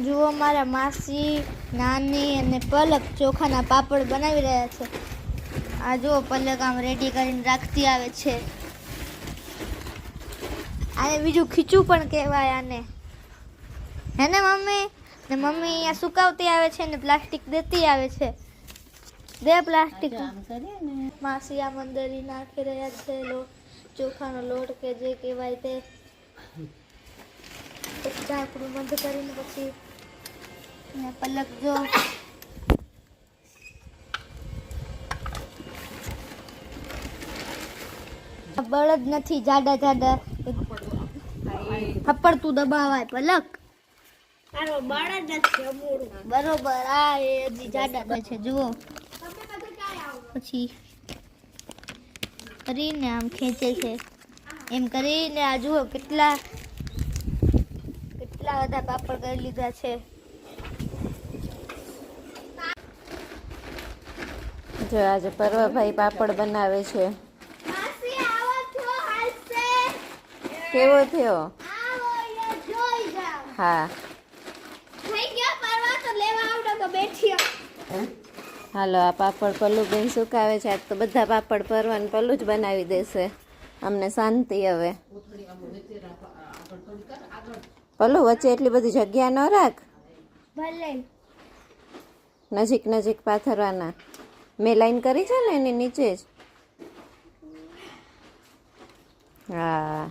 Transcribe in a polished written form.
જુઓ મારા માસી, નાની અને પલક ચોખાના પાપડ બનાવી રહ્યા છે. આ જુઓ પલક આમ રેડી કરીને રાખતી આવે છે. આને બીજું ખીચું પણ કહેવાય આને, હે ને મમ્મી? ને મમ્મી અહીંયા સુકાવતી આવે છે ને પ્લાસ્ટિક દેતી આવે છે. દે પ્લાસ્ટિક. માસી આમ અંદર નાખી રહ્યા છે ચોખાનો લોટ કે જે કહેવાય તે. ઢાંકણું બંધ કરીને પછી પલક જો બળદ નથી, જાડા જાડા થપ્પડતું દબાવાય પલક. બરોબર. આ એ હજી જાડા થાય છે જુઓ. પછી કરીને આમ ખેંચે છે. એમ કરીને આ જુઓ કેટલા બધા પાપડ કરી લીધા છે. જો આજે પર્વભાઈ પાપડ બનાવે છે. કેવો થયો? હા હાલો, આ પાપડ પલ્લુ બેન સુકાવે છે. આજ તો બધા પાપડ પરવાન પલ્લુ જ બનાવી દેશે. અમને શાંતિ હવે. પલ્લુ વચ્ચે એટલી બધી જગ્યા ન રાખ, નજીક નજીક પાથરવાના. મેં લાઈન કરી છે ને એની નીચે જ. હા